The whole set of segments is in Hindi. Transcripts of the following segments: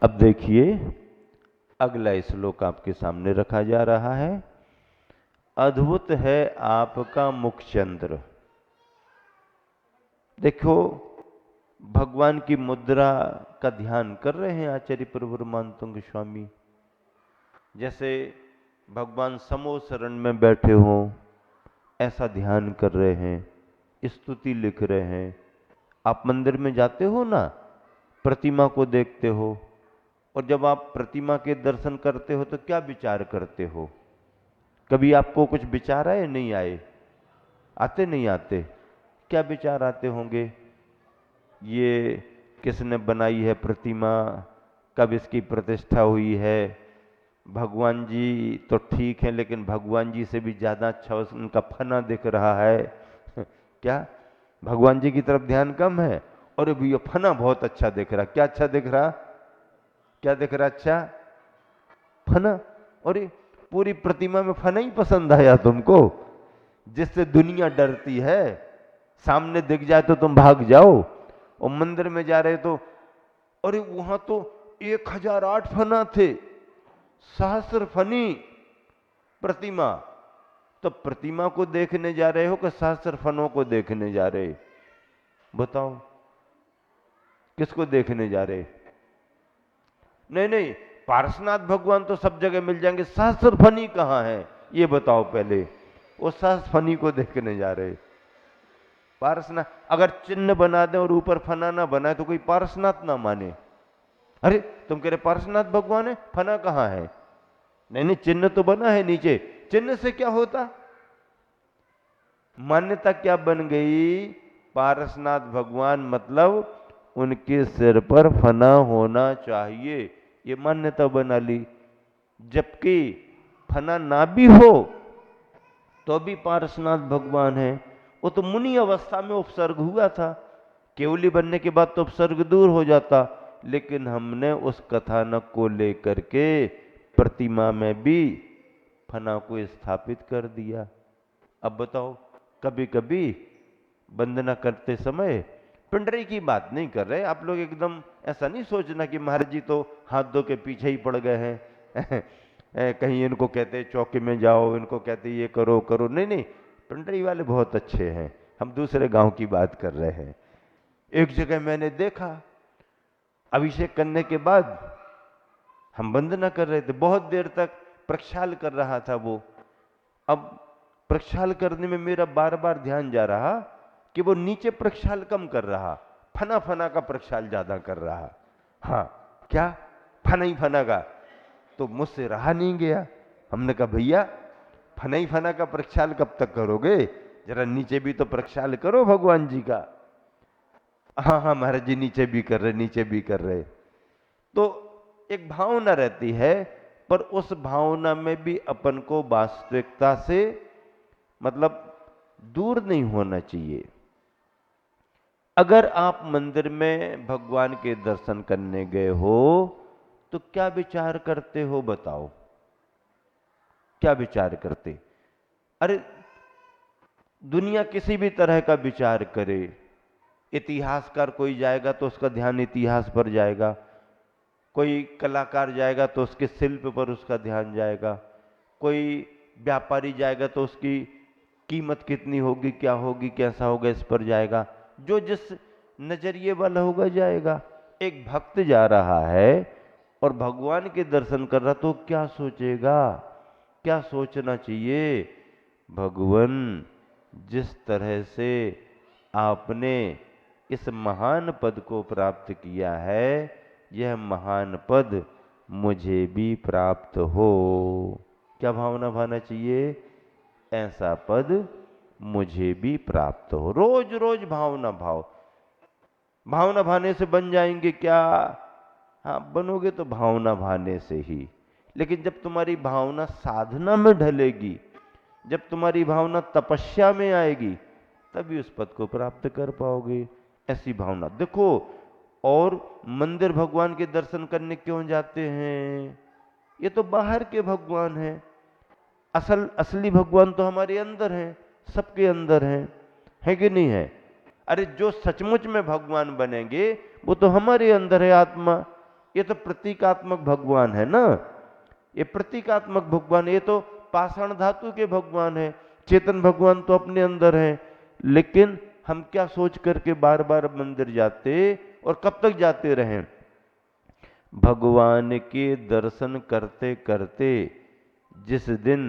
अब देखिए अगला श्लोक आपके सामने रखा जा रहा है। अद्भुत है आपका मुखचंद्र। देखो भगवान की मुद्रा का ध्यान कर रहे हैं आचार्य प्रभुरमानतुंग स्वामी। जैसे भगवान समो शरण में बैठे हो ऐसा ध्यान कर रहे हैं, स्तुति लिख रहे हैं। आप मंदिर में जाते हो ना, प्रतिमा को देखते हो, और जब आप प्रतिमा के दर्शन करते हो तो क्या विचार करते हो? कभी आपको कुछ विचार आए? नहीं आए? आते नहीं आते? क्या विचार आते होंगे? ये किसने बनाई है प्रतिमा, कब इसकी प्रतिष्ठा हुई है? भगवान जी तो ठीक है, लेकिन भगवान जी से भी ज्यादा अच्छा उनका फना दिख रहा है। क्या भगवान जी की तरफ ध्यान कम है? और अभी ये फना बहुत अच्छा दिख रहा। क्या अच्छा दिख रहा? क्या दिख रहा अच्छा? फना। और ये पूरी प्रतिमा में फना ही पसंद आया तुमको, जिससे दुनिया डरती है। सामने दिख जाए तो तुम भाग जाओ, और मंदिर में जा रहे तो अरे वहां तो 1008 फना थे, सहस्र फनी प्रतिमा। तो प्रतिमा को देखने जा रहे हो कि सहस्र फनों को देखने जा रहे? बताओ किसको देखने जा रहे? नहीं नहीं, पार्श्वनाथ भगवान तो सब जगह मिल जाएंगे, सहस्र फनी कहां है ये बताओ पहले। वो सहस्र फनी को देखने जा रहे। पार्श्वनाथ अगर चिन्ह बना दे और ऊपर फना ना बनाए तो कोई पार्श्वनाथ ना माने। अरे तुम कह रहे पार्श्वनाथ भगवान है, फना कहां है? नहीं नहीं, चिन्ह तो बना है नीचे। चिन्ह से क्या होता? मान्यता क्या बन गई? पारसनाथ भगवान मतलब उनके सिर पर फना होना चाहिए, ये मान्यता बना ली। जबकि फना ना भी हो तो भी पारसनाथ भगवान है। वो तो मुनि अवस्था में उपसर्ग हुआ था, केवली बनने के बाद तो उपसर्ग दूर हो जाता। लेकिन हमने उस कथानक को लेकर के प्रतिमा में भी फना को स्थापित कर दिया। अब बताओ, कभी कभी वंदना करते समय पिंडरी की बात नहीं कर रहे आप लोग, एकदम ऐसा नहीं सोचना कि महाराज जी तो हाथ धो के पीछे ही पड़ गए हैं। कहीं इनको कहते चौकी में जाओ, इनको कहते ये करो करो। नहीं नहीं, पिंडरी वाले बहुत अच्छे हैं, हम दूसरे गांव की बात कर रहे हैं। एक जगह मैंने देखा, अभिषेक करने के बाद हम वंदना कर रहे थे, बहुत देर तक प्रक्षाल कर रहा था वो। अब प्रक्षाल करने में मेरा बार बार ध्यान जा रहा कि वो नीचे प्रक्षाल कम कर रहा, फना फना का प्रक्षाल ज्यादा कर रहा। हाँ, क्या फना ही फना का? तो मुझसे रहा नहीं गया। हमने कहा भैया फना ही फना का प्रक्षाल कब तक करोगे, जरा नीचे भी तो प्रक्षाल करो भगवान जी का। हाँ हाँ महाराज जी नीचे भी कर रहे, नीचे भी कर रहे। तो एक भावना रहती है, पर उस भावना में भी अपन को वास्तविकता से मतलब दूर नहीं होना चाहिए। अगर आप मंदिर में भगवान के दर्शन करने गए हो तो क्या विचार करते हो बताओ? क्या विचार करते? अरे दुनिया किसी भी तरह का विचार करे, इतिहासकार कोई जाएगा तो उसका ध्यान इतिहास पर जाएगा, कोई कलाकार जाएगा तो उसके शिल्प पर उसका ध्यान जाएगा, कोई व्यापारी जाएगा तो उसकी कीमत कितनी होगी, क्या होगी, कैसा होगा, इस पर जाएगा। जो जिस नजरिए वाला होगा जाएगा। एक भक्त जा रहा है और भगवान के दर्शन कर रहा तो क्या सोचेगा? क्या सोचना चाहिए? भगवान जिस तरह से आपने इस महान पद को प्राप्त किया है, यह महान पद मुझे भी प्राप्त हो। क्या भावना भाना चाहिए? ऐसा पद मुझे भी प्राप्त हो। रोज रोज भावना भाव, भावना भाने से बन जाएंगे क्या? हाँ बनोगे तो भावना भाने से ही। लेकिन जब तुम्हारी भावना साधना में ढलेगी, जब तुम्हारी भावना तपस्या में आएगी, तभी उस पद को प्राप्त कर पाओगे। ऐसी भावना देखो। और मंदिर भगवान के दर्शन करने क्यों जाते हैं? ये तो बाहर के भगवान हैं, असली भगवान तो हमारे अंदर हैं, सबके अंदर हैं, है कि नहीं है? अरे जो सचमुच में भगवान बनेंगे वो तो हमारे अंदर है आत्मा। ये तो प्रतीकात्मक भगवान है ना, ये प्रतीकात्मक भगवान, ये तो पाषाण धातु के भगवान है। चेतन भगवान तो अपने अंदर है। लेकिन हम क्या सोच करके बार बार मंदिर जाते, और कब तक जाते रहें? भगवान के दर्शन करते करते जिस दिन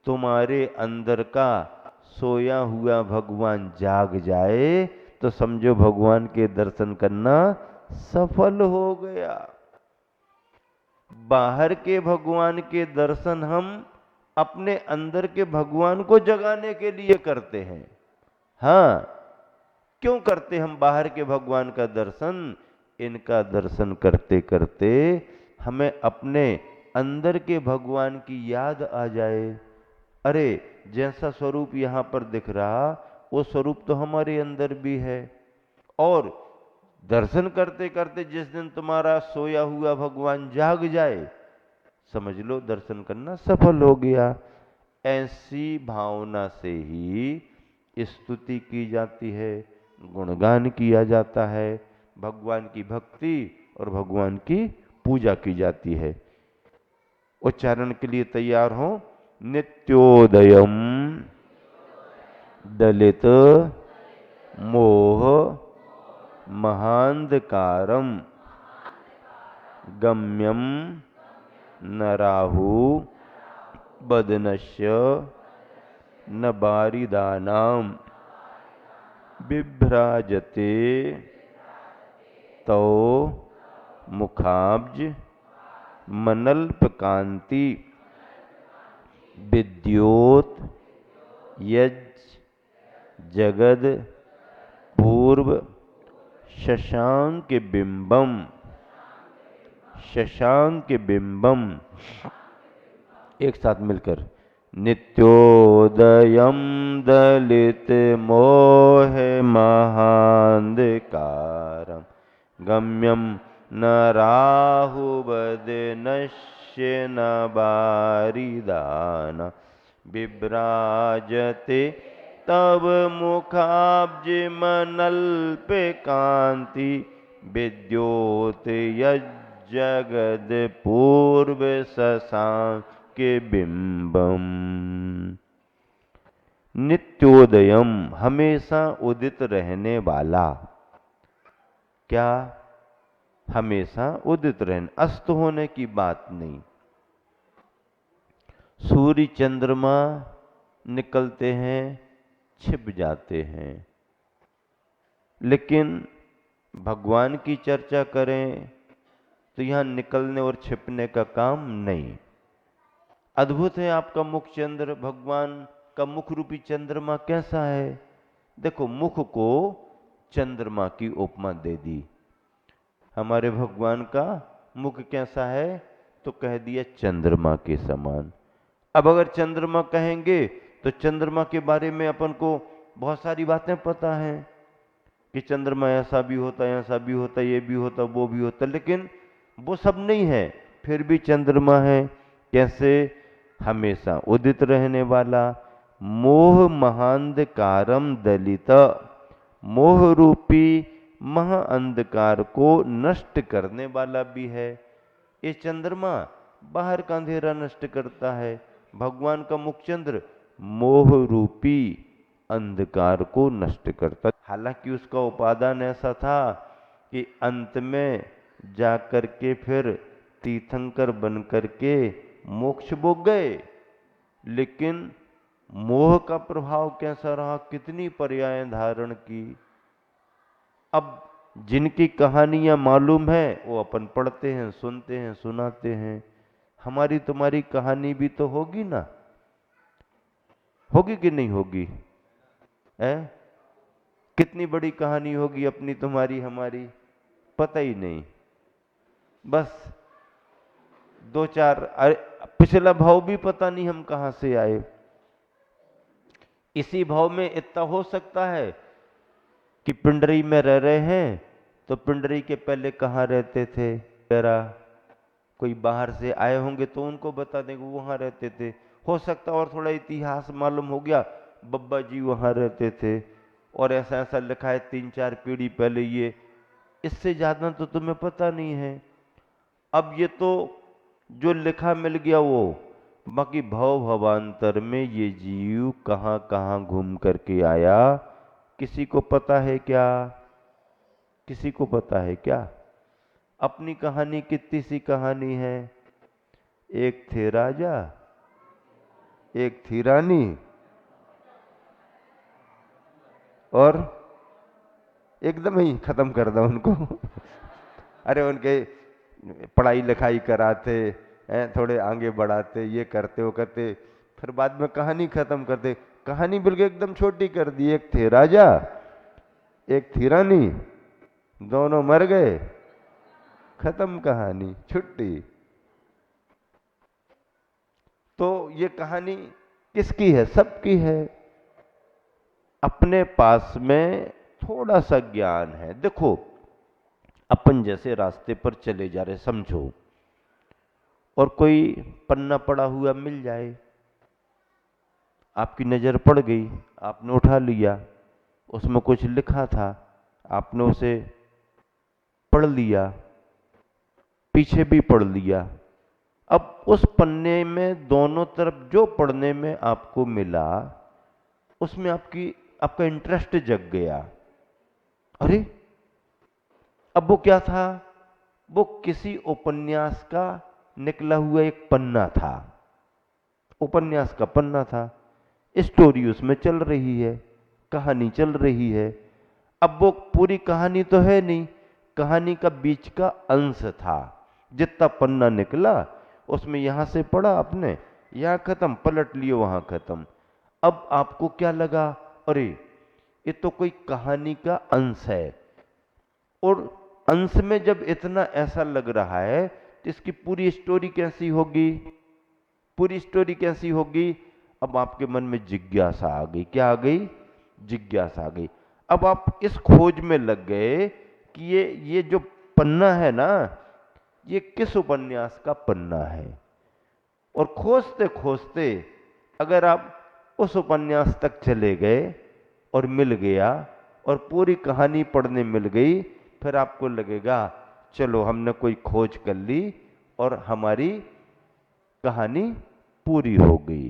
तुम्हारे अंदर का सोया हुआ भगवान जाग जाए, तो समझो भगवान के दर्शन करना सफल हो गया। बाहर के भगवान के दर्शन हम अपने अंदर के भगवान को जगाने के लिए करते हैं। हाँ, क्यों करते हम बाहर के भगवान का दर्शन? इनका दर्शन करते करते हमें अपने अंदर के भगवान की याद आ जाए। अरे, जैसा स्वरूप यहाँ पर दिख रहा, वो स्वरूप तो हमारे अंदर भी है। और दर्शन करते करते जिस दिन तुम्हारा सोया हुआ भगवान जाग जाए, समझ लो दर्शन करना सफल हो गया। ऐसी भावना से ही स्तुति की जाती है, गुणगान किया जाता है, भगवान की भक्ति और भगवान की पूजा की जाती है। उच्चारण के लिए तैयार हो। नित्योदयम दलित मोह महांधकारम गम्यम न राहु बदनश्य न बारिदानाम बिभ्राजते तो मुखाब्ज मनल्पकांति विद्योत यज जगद पूर्व शशांक बिंबम शशांक बिंबम। एक साथ मिलकर, नित्योदयम दलित मोह महांधकारम गम्यम न राहुबदनश्य न बारिदान बिभ्राजते तव मुखाब्ज मनल्पकांति विद्योत यज्जगद पूर्व शशांक बिंबम। नित्योदयम, हमेशा उदित रहने वाला। क्या? हमेशा उदित रहने, अस्त होने की बात नहीं। सूर्य चंद्रमा निकलते हैं, छिप जाते हैं, लेकिन भगवान की चर्चा करें तो यहां निकलने और छिपने का काम नहीं। अद्भुत है आपका मुख चंद्र, भगवान का मुख रूपी चंद्रमा कैसा है? देखो, मुख को चंद्रमा की उपमा दे दी। हमारे भगवान का मुख कैसा है? तो कह दिया चंद्रमा के समान। अब अगर चंद्रमा कहेंगे तो चंद्रमा के बारे में अपन को बहुत सारी बातें पता हैं कि चंद्रमा ऐसा भी होता है, ऐसा भी होता है, ये भी होता, वो भी होता, लेकिन वो सब नहीं है। फिर भी चंद्रमा है। कैसे? हमेशा उदित रहने वाला, मोह महांधकारम दलित, मोह रूपी महाअंधकार को नष्ट करने वाला भी है। ये चंद्रमा बाहर का अंधेरा नष्ट करता है, भगवान का मुख चंद्र मोह रूपी अंधकार को नष्ट करता। हालांकि उसका उपादान ऐसा था कि अंत में जाकर के फिर तीर्थंकर बन करके मोक्ष भोग गए, लेकिन मोह का प्रभाव कैसा रहा, कितनी पर्याय धारण की। अब जिनकी कहानियां मालूम है वो अपन पढ़ते हैं, सुनते हैं, सुनाते हैं। हमारी तुम्हारी कहानी भी तो होगी ना, होगी कि नहीं होगी? है? कितनी बड़ी कहानी होगी अपनी तुम्हारी हमारी, पता ही नहीं। बस दो चार, पिछला भाव भी पता नहीं हम कहां से आए। इसी भाव में इतना हो सकता है कि पिंडरी में रह रहे हैं तो पिंडरी के पहले कहाँ रहते थे, जरा कोई बाहर से आए होंगे तो उनको बता देंगे वहां रहते थे। हो सकता और थोड़ा इतिहास मालूम हो गया, बब्बा जी वहां रहते थे और ऐसा ऐसा लिखा है 3-4 पीढ़ी पहले ये। इससे ज्यादा तो तुम्हें पता नहीं है। अब ये तो जो लिखा मिल गया वो, बाकी भव भवांतर में ये जीव कहाँ कहाँ घूम करके आया, किसी को पता है क्या? किसी को पता है क्या? अपनी कहानी कितनी सी कहानी है। एक थे राजा, एक थी रानी, और एकदम ही खत्म कर दो उनको। अरे उनके पढ़ाई लिखाई कराते हैं, थोड़े आगे बढ़ाते, ये करते वो करते, फिर बाद में कहानी खत्म करते। कहानी बिल्कुल एकदम छोटी कर दी। एक थे राजा, एक थी रानी, दोनों मर गए, खत्म कहानी, छुट्टी। तो ये कहानी किसकी है? सबकी है। अपने पास में थोड़ा सा ज्ञान है। देखो, अपन जैसे रास्ते पर चले जा रहे समझो, और कोई पन्ना पड़ा हुआ मिल जाए, आपकी नजर पड़ गई, आपने उठा लिया, उसमें कुछ लिखा था, आपने उसे पढ़ लिया, पीछे भी पढ़ लिया। अब उस पन्ने में दोनों तरफ जो पढ़ने में आपको मिला, उसमें आपका इंटरेस्ट जग गया। अरे अब वो क्या था? वो किसी उपन्यास का निकला हुआ एक पन्ना था, उपन्यास का पन्ना था, स्टोरी उसमें चल रही है, कहानी चल रही है। अब वो पूरी कहानी तो है नहीं, कहानी का बीच का अंश था। जितना पन्ना निकला उसमें यहां से पढ़ा आपने, यहां खत्म, पलट लियो वहां खत्म। अब आपको क्या लगा? अरे ये तो कोई कहानी का अंश है, और अंश में जब इतना ऐसा लग रहा है तो इसकी पूरी स्टोरी कैसी होगी? पूरी स्टोरी कैसी होगी? अब आपके मन में जिज्ञासा आ गई। क्या आ गई? जिज्ञासा आ गई। अब आप इस खोज में लग गए कि ये जो पन्ना है ना, ये किस उपन्यास का पन्ना है। और खोजते खोजते अगर आप उस उपन्यास तक चले गए और मिल गया, और पूरी कहानी पढ़ने मिल गई, फिर आपको लगेगा चलो हमने कोई खोज कर ली और हमारी कहानी पूरी हो गई।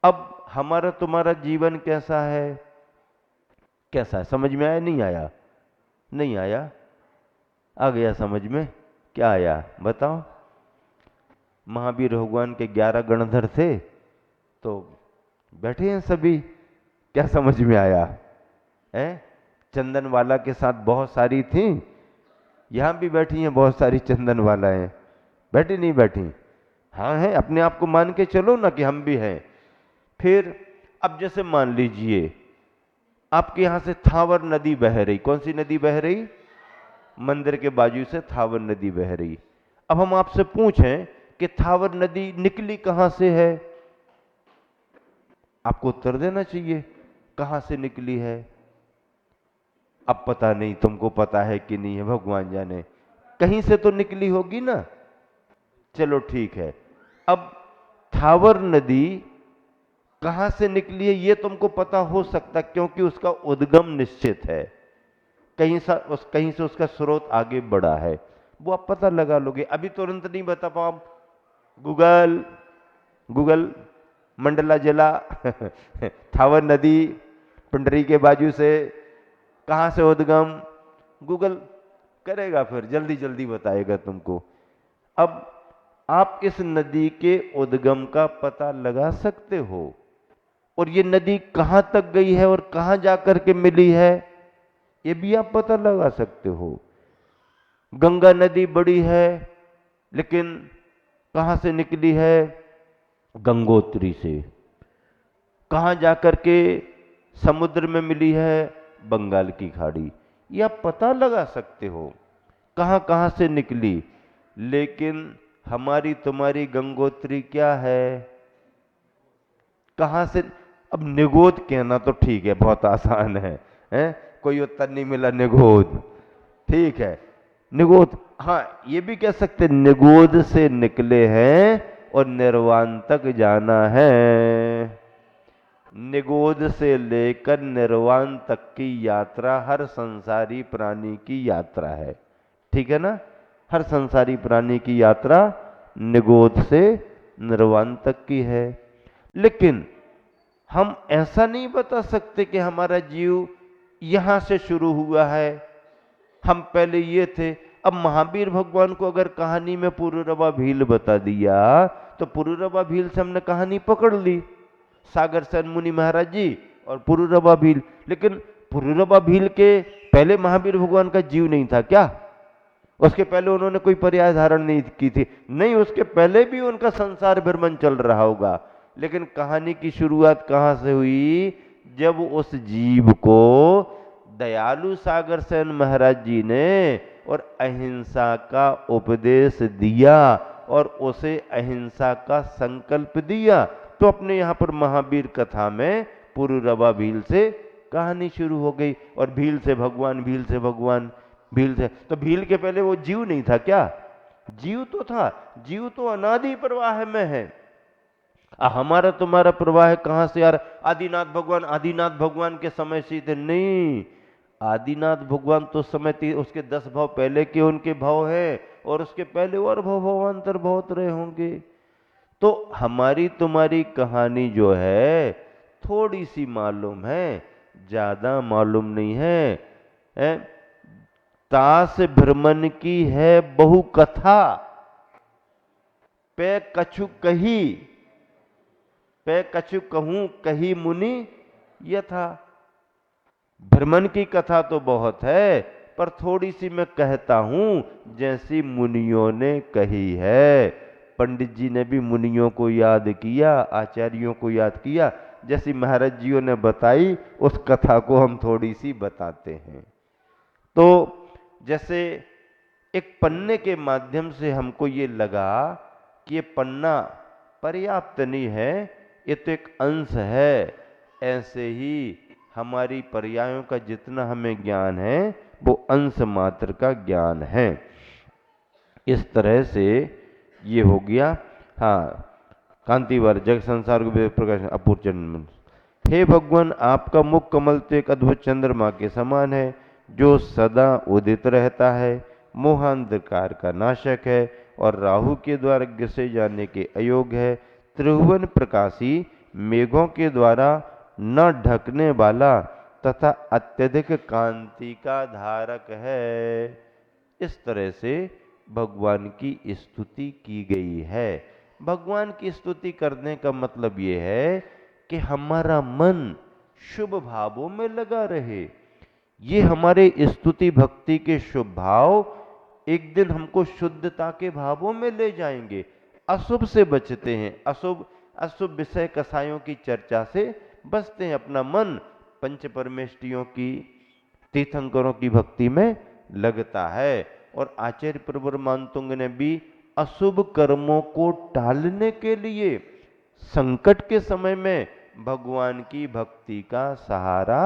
अब हमारा तुम्हारा जीवन कैसा है? कैसा है? समझ में आया? नहीं आया? नहीं आया? आ गया समझ में? क्या आया बताओ? महावीर भगवान के 11 गणधर थे, तो बैठे हैं सभी। क्या समझ में आया? है? चंदन वाला के साथ बहुत सारी थी, यहां भी बैठी हैं बहुत सारी चंदन वाला हैं। बैठी नहीं बैठी? हाँ है, अपने आप को मान के चलो ना कि हम भी हैं। फिर अब जैसे मान लीजिए आपके यहां से थावर नदी बह रही। कौन सी नदी बह रही? मंदिर के बाजू से थावर नदी बह रही। अब हम आपसे पूछें कि थावर नदी निकली कहां से है, आपको उत्तर देना चाहिए कहां से निकली है। अब पता नहीं तुमको पता है कि नहीं है, भगवान जाने, कहीं से तो निकली होगी ना। चलो ठीक है, अब थावर नदी कहां से निकली है ये तुमको पता हो सकता, क्योंकि उसका उद्गम निश्चित है, कहीं से उसका स्रोत आगे बढ़ा है, वो आप पता लगा लोगे। अभी तुरंत नहीं बता पाओ। गूगल गूगल मंडला जिला थावर नदी पंडरी के बाजू से कहां से उद्गम, गूगल करेगा, फिर जल्दी जल्दी बताएगा तुमको। अब आप इस नदी के उद्गम का पता लगा सकते हो, और ये नदी कहां तक गई है और कहां जाकर के मिली है ये भी आप पता लगा सकते हो। गंगा नदी बड़ी है, लेकिन कहां से निकली है? गंगोत्री से। कहां जाकर के समुद्र में मिली है? बंगाल की खाड़ी। ये आप पता लगा सकते हो कहां कहां से निकली। लेकिन हमारी तुम्हारी गंगोत्री क्या है? कहां से? अब निगोद कहना तो ठीक है, बहुत आसान है, हैं? कोई उत्तर नहीं मिला, निगोद ठीक है। निगोद, हाँ ये भी कह सकते निगोद से निकले हैं और निर्वाण तक जाना है। निगोद से लेकर निर्वाण तक की यात्रा हर संसारी प्राणी की यात्रा है, ठीक है ना। हर संसारी प्राणी की यात्रा निगोद से निर्वाण तक की है। लेकिन हम ऐसा नहीं बता सकते कि हमारा जीव यहां से शुरू हुआ है, हम पहले ये थे। अब महावीर भगवान को अगर कहानी में पुरूरवा भील बता दिया तो पुरूरवा भील से हमने कहानी पकड़ ली, सागर सेन मुनि महाराज जी और पुरूरवा भील। लेकिन पुरूरवा भील के पहले महावीर भगवान का जीव नहीं था क्या? उसके पहले उन्होंने कोई पर्याय धारण नहीं की थी? नहीं, उसके पहले भी उनका संसार भ्रमण चल रहा होगा। लेकिन कहानी की शुरुआत कहां से हुई? जब उस जीव को दयालु सागर सेन महाराज जी ने और अहिंसा का उपदेश दिया और उसे अहिंसा का संकल्प दिया, तो अपने यहाँ पर महावीर कथा में पुरूरवा भील से कहानी शुरू हो गई। और भील से भगवान, भील से भगवान, भील से, तो भील के पहले वो जीव नहीं था क्या? जीव तो था। जीव तो अनादि प्रवाह में है। हमारा तुम्हारा प्रवाह कहां से यार? आदिनाथ भगवान, आदिनाथ भगवान के समय से थे? नहीं, आदिनाथ भगवान तो समय थी, उसके 10 भाव पहले के उनके भाव है और उसके पहले और भवांतर बहुत रहे होंगे। तो हमारी तुम्हारी कहानी जो है थोड़ी सी मालूम है, ज्यादा मालूम नहीं है? तास भ्रमण की है बहु कथा, पे कछु कही, पे कछु कहूं कही मुनि यथा। भ्रमण की कथा तो बहुत है, पर थोड़ी सी मैं कहता हूं जैसी मुनियों ने कही है। पंडित जी ने भी मुनियों को याद किया, आचार्यों को याद किया, जैसी महाराज जियों ने बताई उस कथा को हम थोड़ी सी बताते हैं। तो जैसे एक पन्ने के माध्यम से हमको ये लगा कि ये पन्ना पर्याप्त नहीं है, ये तो एक अंश है, ऐसे ही हमारी पर्यायों का जितना हमें ज्ञान है वो अंश मात्र का ज्ञान है। इस तरह से ये हो गया। हाँ, कांतिवर जग संसार को प्रकाश अपूर्व चंद्रमा। हे भगवान, आपका मुख कमल तो एक अद्भुत चंद्रमा के समान है जो सदा उदित रहता है, मोहांधकार का नाशक है और राहु के द्वारा गिसे जाने के अयोग्य है, त्रिभुवन प्रकाशी, मेघों के द्वारा न ढकने वाला तथा अत्यधिक कांति का धारक है। इस तरह से भगवान की स्तुति की गई है। भगवान की स्तुति करने का मतलब ये है कि हमारा मन शुभ भावों में लगा रहे। ये हमारे स्तुति भक्ति के शुभ भाव एक दिन हमको शुद्धता के भावों में ले जाएंगे। अशुभ से बचते हैं, अशुभ अशुभ विषय कसायों की चर्चा से बचते हैं। अपना मन पंच परमेष्टियों की, तीर्थंकरों की भक्ति में लगता है। और आचार्य प्रवर मानतुंग ने भी अशुभ कर्मों को टालने के लिए संकट के समय में भगवान की भक्ति का सहारा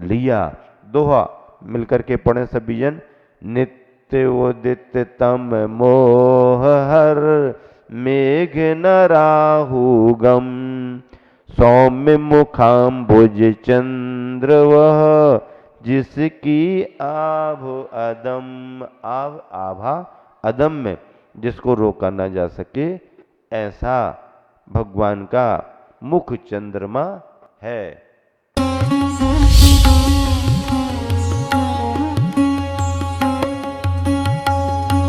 लिया। दोहा मिलकर के पढ़े सभी जन। नित्य उदित तम मोह हर, मेघ न राहु गम, सौम्य मुखाम्बुज चंद्र वह, जिसकी आभ अदम। आभा अदम में, जिसको रोका ना जा सके, ऐसा भगवान का मुख चंद्रमा है।